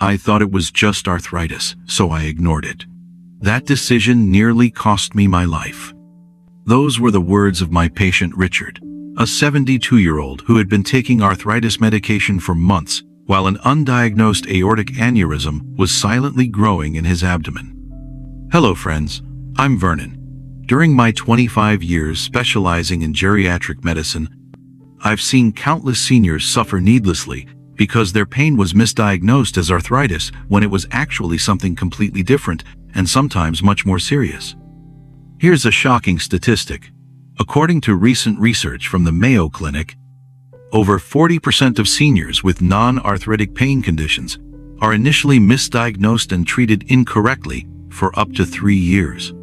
I thought it was just arthritis, so I ignored it. That decision nearly cost me my life." Those were the words of my patient Richard, a 72-year-old who had been taking arthritis medication for months while an undiagnosed aortic aneurysm was silently growing in his abdomen. Hello friends, I'm Vernon. During my 25 years specializing in geriatric medicine, I've seen countless seniors suffer needlessly because their pain was misdiagnosed as arthritis when it was actually something completely different and sometimes much more serious. Here's a shocking statistic. According to recent research from the Mayo Clinic, over 40% of seniors with non-arthritic pain conditions are initially misdiagnosed and treated incorrectly for up to 3 years.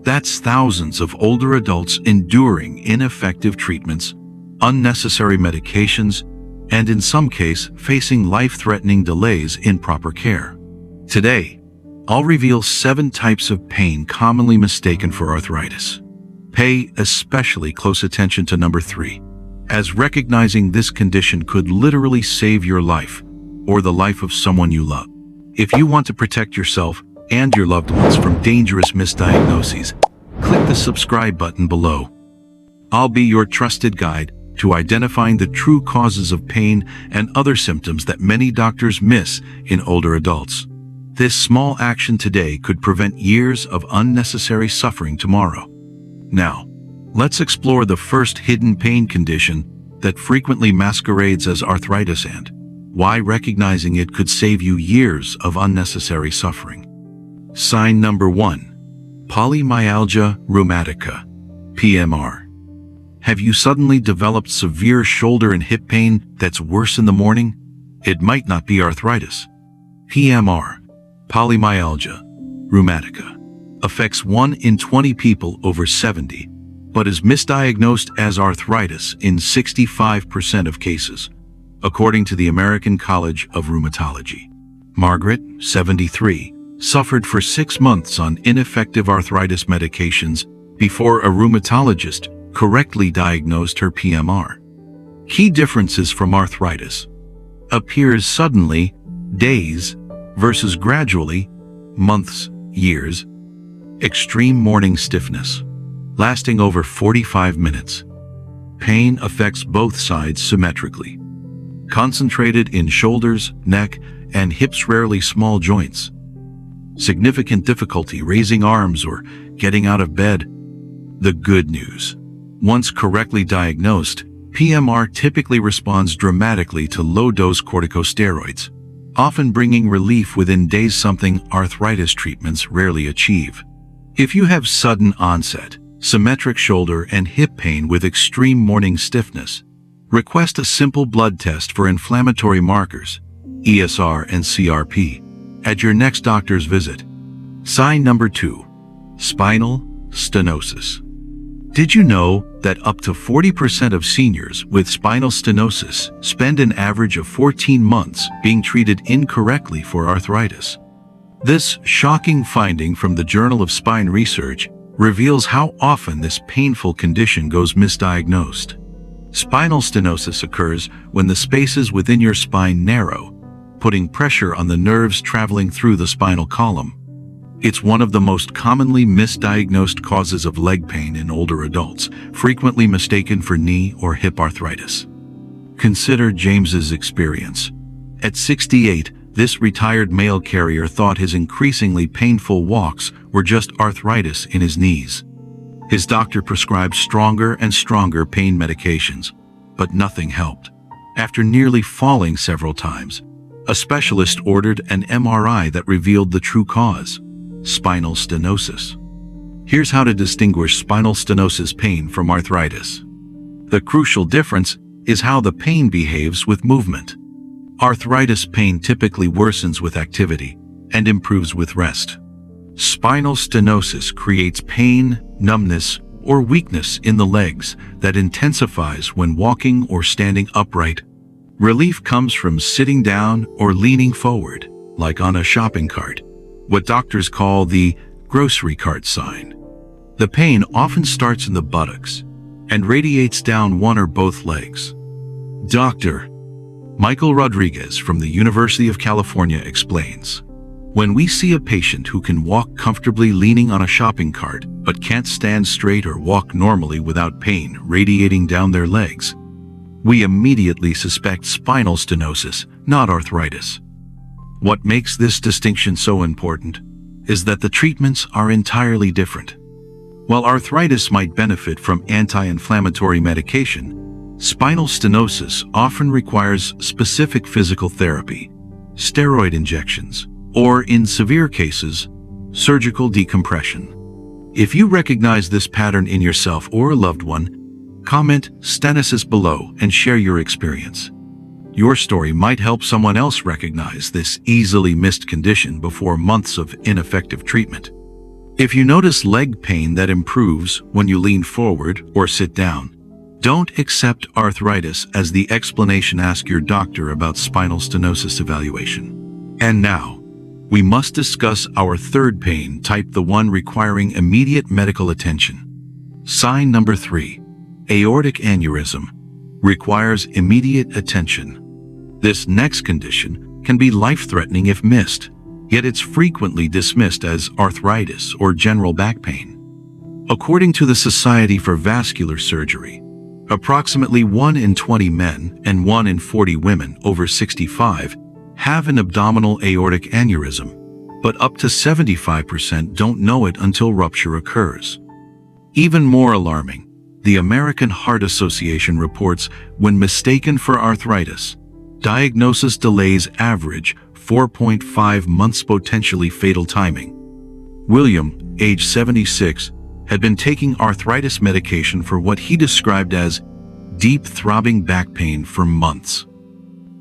That's thousands of older adults enduring ineffective treatments, unnecessary medications, and in some cases facing life-threatening delays in proper care. Today, I'll reveal 7 types of pain commonly mistaken for arthritis. Pay especially close attention to number 3, as recognizing this condition could literally save your life or the life of someone you love. If you want to protect yourself and your loved ones from dangerous misdiagnoses, click the subscribe button below. I'll be your trusted guide to identifying the true causes of pain and other symptoms that many doctors miss in older adults. This small action today could prevent years of unnecessary suffering tomorrow. Now, let's explore the first hidden pain condition that frequently masquerades as arthritis and why recognizing it could save you years of unnecessary suffering. Sign number 1. Polymyalgia Rheumatica, PMR. Have you suddenly developed severe shoulder and hip pain that's worse in the morning? It might not be arthritis. PMR, Polymyalgia Rheumatica, affects 1 in 20 people over 70, but is misdiagnosed as arthritis in 65% of cases, according to the American College of Rheumatology. Margaret, 73, suffered for 6 months on ineffective arthritis medications before a rheumatologist correctly diagnosed her PMR. Key differences from arthritis: appears suddenly, days, versus gradually, months, years. Extreme morning stiffness, lasting over 45 minutes. Pain affects both sides symmetrically. Concentrated in shoulders, neck, and hips, rarely small joints. Significant difficulty raising arms or getting out of bed. The good news: once correctly diagnosed, PMR typically responds dramatically to low-dose corticosteroids, often bringing relief within days, something arthritis treatments rarely achieve. If you have sudden onset, symmetric shoulder and hip pain with extreme morning stiffness, request a simple blood test for inflammatory markers, ESR and CRP, at your next doctor's visit. Sign number 2. Spinal Stenosis. Did you know that up to 40% of seniors with spinal stenosis spend an average of 14 months being treated incorrectly for arthritis? This shocking finding from the Journal of Spine Research reveals how often this painful condition goes misdiagnosed. Spinal stenosis occurs when the spaces within your spine narrow, putting pressure on the nerves traveling through the spinal column. It's one of the most commonly misdiagnosed causes of leg pain in older adults, frequently mistaken for knee or hip arthritis. Consider James's experience. At 68, this retired mail carrier thought his increasingly painful walks were just arthritis in his knees. His doctor prescribed stronger and stronger pain medications, but nothing helped. After nearly falling several times, a specialist ordered an MRI that revealed the true cause: spinal stenosis. Here's how to distinguish spinal stenosis pain from arthritis. The crucial difference is how the pain behaves with movement. Arthritis pain typically worsens with activity and improves with rest. Spinal stenosis creates pain, numbness, or weakness in the legs that intensifies when walking or standing upright. Relief comes from sitting down or leaning forward, like on a shopping cart, what doctors call the grocery cart sign. The pain often starts in the buttocks and radiates down one or both legs. Doctor, Michael Rodriguez from the University of California explains, "When we see a patient who can walk comfortably leaning on a shopping cart but can't stand straight or walk normally without pain radiating down their legs, we immediately suspect spinal stenosis, not arthritis." What makes this distinction so important is that the treatments are entirely different. While arthritis might benefit from anti-inflammatory medication, spinal stenosis often requires specific physical therapy, steroid injections, or in severe cases, surgical decompression. If you recognize this pattern in yourself or a loved one, comment "stenosis" below and share your experience. Your story might help someone else recognize this easily missed condition before months of ineffective treatment. If you notice leg pain that improves when you lean forward or sit down, don't accept arthritis as the explanation. Ask your doctor about spinal stenosis evaluation. And now, we must discuss our third pain type, the one requiring immediate medical attention. Sign number 3. Aortic aneurysm requires immediate attention. This next condition can be life-threatening if missed, yet it's frequently dismissed as arthritis or general back pain. According to the Society for Vascular Surgery, approximately 1 in 20 men and 1 in 40 women over 65 have an abdominal aortic aneurysm, but up to 75% don't know it until rupture occurs. Even more alarming, the American Heart Association reports when mistaken for arthritis, diagnosis delays average 4.5 months, potentially fatal timing. William, age 76, had been taking arthritis medication for what he described as deep throbbing back pain for months.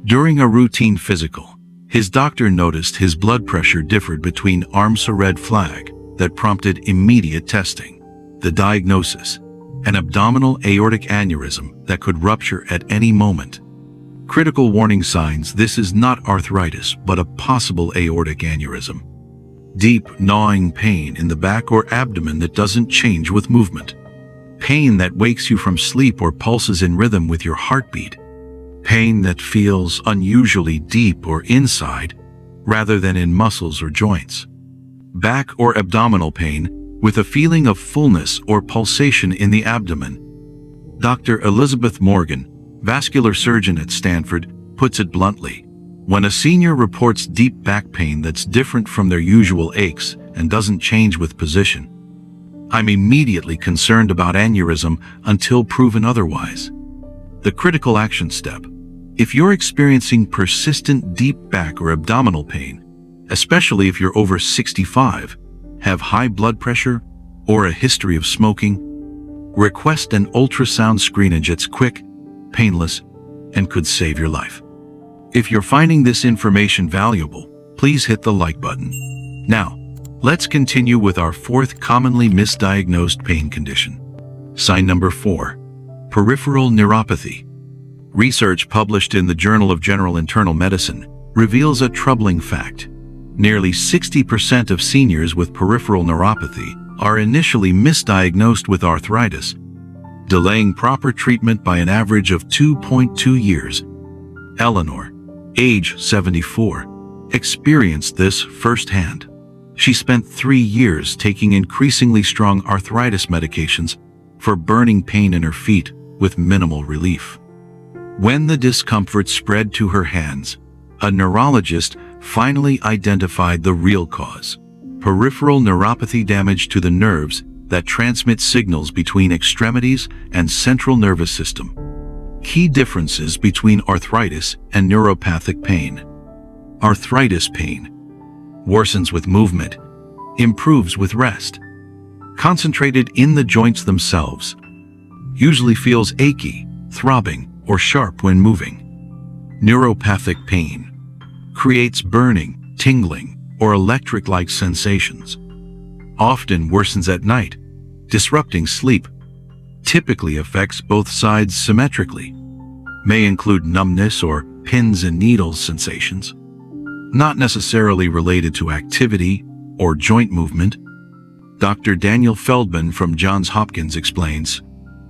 During a routine physical, his doctor noticed his blood pressure differed between arms, a red flag that prompted immediate testing. The diagnosis: an abdominal aortic aneurysm that could rupture at any moment. Critical warning signs: this is not arthritis, but a possible aortic aneurysm. Deep, gnawing pain in the back or abdomen that doesn't change with movement. Pain that wakes you from sleep or pulses in rhythm with your heartbeat. Pain that feels unusually deep or inside, rather than in muscles or joints. Back or abdominal pain with a feeling of fullness or pulsation in the abdomen. Dr. Elizabeth Morgan, vascular surgeon at Stanford, puts it bluntly: when a senior reports deep back pain that's different from their usual aches and doesn't change with position, I'm immediately concerned about aneurysm until proven otherwise. The critical action step: if you're experiencing persistent deep back or abdominal pain, especially if you're over 65, have high blood pressure, or a history of smoking, request an ultrasound screenage. It's quick, painless, and could save your life. If you're finding this information valuable, please hit the like button. Now, let's continue with our fourth commonly misdiagnosed pain condition. Sign number 4. Peripheral neuropathy. Research published in the Journal of General Internal Medicine reveals a troubling fact. Nearly 60% of seniors with peripheral neuropathy are initially misdiagnosed with arthritis, delaying proper treatment by an average of 2.2 years. Eleanor, age 74, experienced this firsthand. She spent 3 years taking increasingly strong arthritis medications for burning pain in her feet with minimal relief. When the discomfort spread to her hands, a neurologist finally identified the real cause: peripheral neuropathy, damage to the nerves that transmit signals between extremities and central nervous system. Key differences between arthritis and neuropathic pain. Arthritis pain worsens with movement, improves with rest. Concentrated in the joints themselves. Usually feels achy, throbbing, or sharp when moving. Neuropathic pain creates burning, tingling, or electric-like sensations. Often worsens at night, disrupting sleep. Typically affects both sides symmetrically. May include numbness or pins and needles sensations. Not necessarily related to activity or joint movement. Dr. Daniel Feldman from Johns Hopkins explains,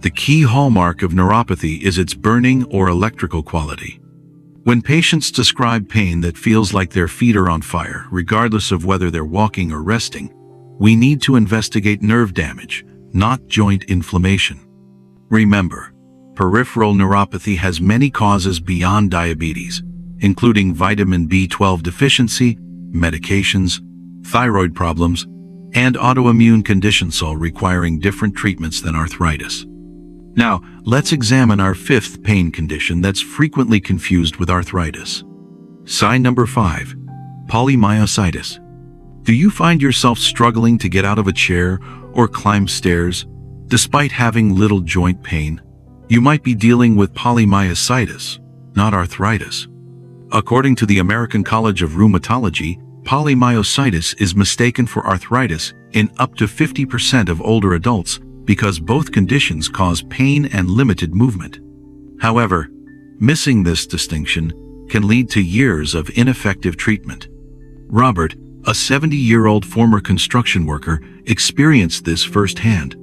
the key hallmark of neuropathy is its burning or electrical quality. When patients describe pain that feels like their feet are on fire, regardless of whether they're walking or resting, we need to investigate nerve damage, not joint inflammation. Remember, peripheral neuropathy has many causes beyond diabetes, including vitamin B12 deficiency, medications, thyroid problems, and autoimmune conditions, all requiring different treatments than arthritis. Now, let's examine our fifth pain condition that's frequently confused with arthritis. Sign number 5. Polymyositis. Do you find yourself struggling to get out of a chair or climb stairs, despite having little joint pain? You might be dealing with polymyositis, not arthritis. According to the American College of Rheumatology, polymyositis is mistaken for arthritis in up to 50% of older adults because both conditions cause pain and limited movement. However, missing this distinction can lead to years of ineffective treatment. Robert, a 70-year-old former construction worker, experienced this firsthand.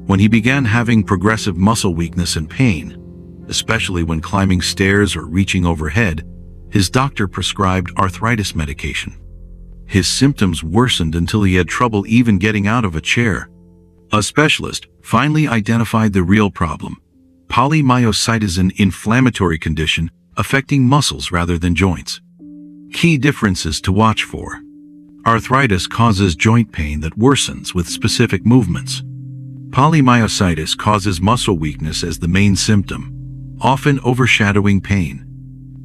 When he began having progressive muscle weakness and pain, especially when climbing stairs or reaching overhead, his doctor prescribed arthritis medication. His symptoms worsened until he had trouble even getting out of a chair. A specialist finally identified the real problem. Polymyositis is an inflammatory condition affecting muscles rather than joints. Key differences to watch for. Arthritis causes joint pain that worsens with specific movements. Polymyositis causes muscle weakness as the main symptom, often overshadowing pain.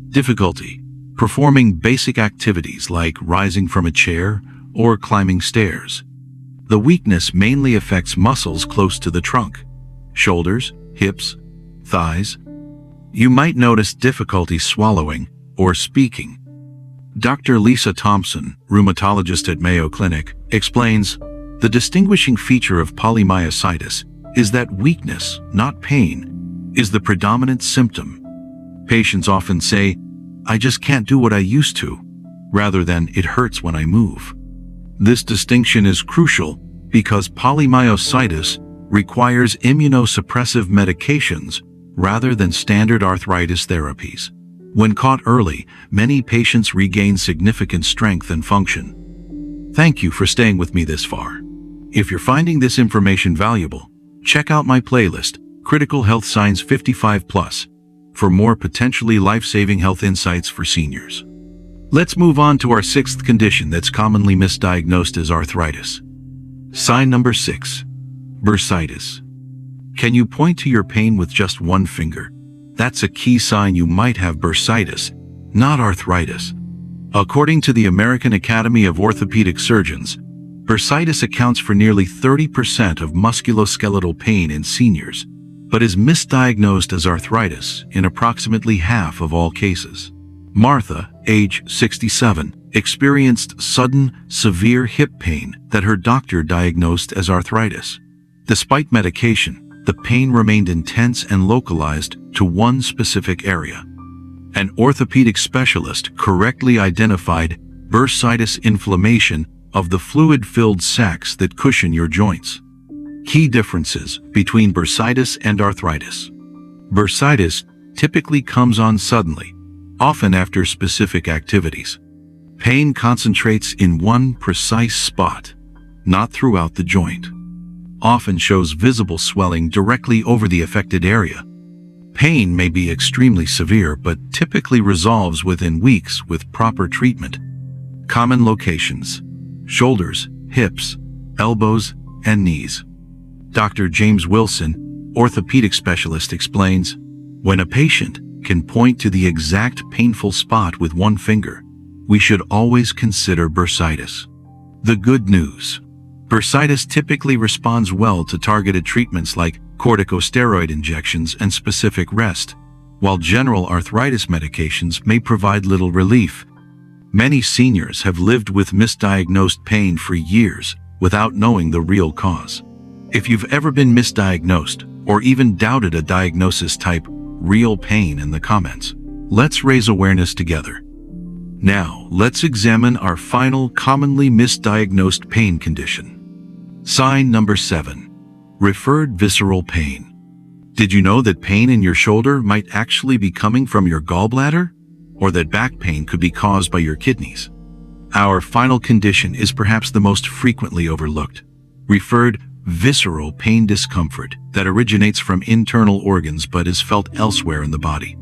Difficulty performing basic activities like rising from a chair or climbing stairs. The weakness mainly affects muscles close to the trunk, shoulders, hips, thighs. You might notice difficulty swallowing or speaking. Dr. Lisa Thompson, rheumatologist at Mayo Clinic, explains, the distinguishing feature of polymyositis is that weakness, not pain, is the predominant symptom. Patients often say, "I just can't do what I used to," rather than "it hurts when I move." This distinction is crucial because polymyositis requires immunosuppressive medications rather than standard arthritis therapies. When caught early, many patients regain significant strength and function. Thank you for staying with me this far. If you're finding this information valuable, check out my playlist, Critical Health Signs 55+, for more potentially life-saving health insights for seniors. Let's move on to our sixth condition that's commonly misdiagnosed as arthritis. Sign number 6. Bursitis. Can you point to your pain with just one finger? That's a key sign you might have bursitis, not arthritis. According to the American Academy of Orthopedic Surgeons, bursitis accounts for nearly 30% of musculoskeletal pain in seniors, but is misdiagnosed as arthritis in approximately half of all cases. Martha, age 67, experienced sudden, severe hip pain that her doctor diagnosed as arthritis. Despite medication, the pain remained intense and localized to one specific area. An orthopedic specialist correctly identified bursitis, inflammation of the fluid-filled sacs that cushion your joints. Key differences between bursitis and arthritis. Bursitis typically comes on suddenly, often after specific activities. Pain concentrates in one precise spot, not throughout the joint. Often shows visible swelling directly over the affected area. Pain may be extremely severe but typically resolves within weeks with proper treatment. Common locations: shoulders, hips, elbows, and knees. Dr. James Wilson, orthopedic specialist, explains, when a patient can point to the exact painful spot with one finger, we should always consider bursitis. The good news: bursitis typically responds well to targeted treatments like corticosteroid injections and specific rest, while general arthritis medications may provide little relief. Many seniors have lived with misdiagnosed pain for years without knowing the real cause. If you've ever been misdiagnosed or even doubted a diagnosis, type "real pain" in the comments. Let's raise awareness together. Now, let's examine our final commonly misdiagnosed pain condition. Sign number 7. Referred visceral pain. Did you know that pain in your shoulder might actually be coming from your gallbladder? or that back pain could be caused by your kidneys. Our final condition is perhaps the most frequently overlooked, referred visceral pain discomfort that originates from internal organs but is felt elsewhere in the body.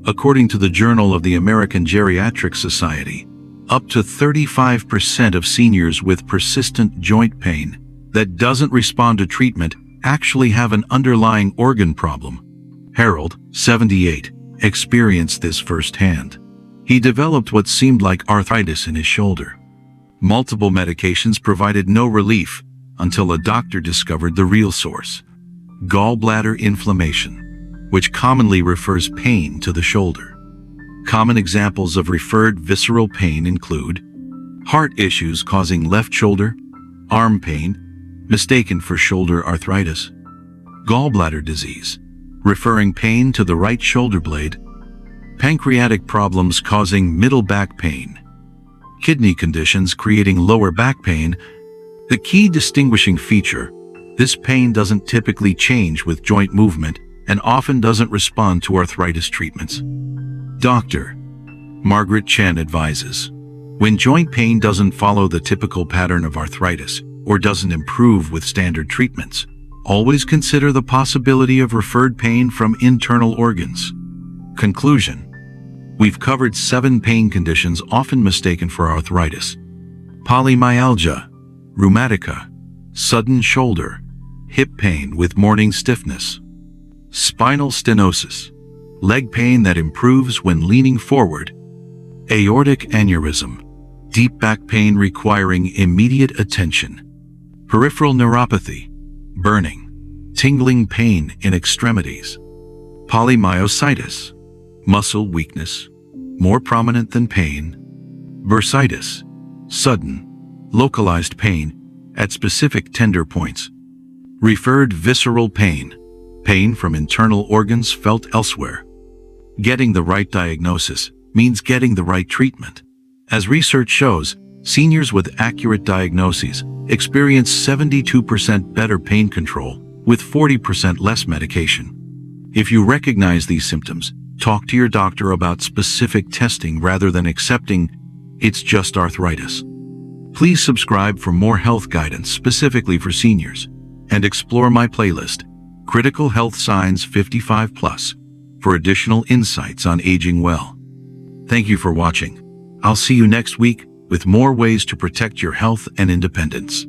According to the Journal of the American Geriatric Society, up to 35% of seniors with persistent joint pain that doesn't respond to treatment actually have an underlying organ problem. Harold, 78, experienced this firsthand. He developed what seemed like arthritis in his shoulder. Multiple medications provided no relief until a doctor discovered the real source: gallbladder inflammation, which commonly refers pain to the shoulder. Common examples of referred visceral pain include heart issues causing left shoulder, arm pain, mistaken for shoulder arthritis, gallbladder disease, referring pain to the right shoulder blade, pancreatic problems causing middle back pain, kidney conditions creating lower back pain. The key distinguishing feature: this pain doesn't typically change with joint movement and often doesn't respond to arthritis treatments. Dr. Margaret Chen advises, when joint pain doesn't follow the typical pattern of arthritis or doesn't improve with standard treatments, always consider the possibility of referred pain from internal organs. Conclusion: we've covered 7 pain conditions often mistaken for arthritis: polymyalgia rheumatica, sudden shoulder, hip pain with morning stiffness; spinal stenosis, leg pain that improves when leaning forward; aortic aneurysm, deep back pain requiring immediate attention; peripheral neuropathy, burning, tingling pain in extremities; polymyositis, muscle weakness, more prominent than pain; bursitis, sudden, localized pain at specific tender points; referred visceral pain, pain from internal organs felt elsewhere. Getting the right diagnosis means getting the right treatment. As research shows, seniors with accurate diagnoses experience 72% better pain control with 40% less medication. If you recognize these symptoms, talk to your doctor about specific testing rather than accepting it's just arthritis. Please subscribe for more health guidance specifically for seniors, and explore my playlist, Critical Health Signs 55+, for additional insights on aging well. Thank you for watching. I'll see you next week with more ways to protect your health and independence.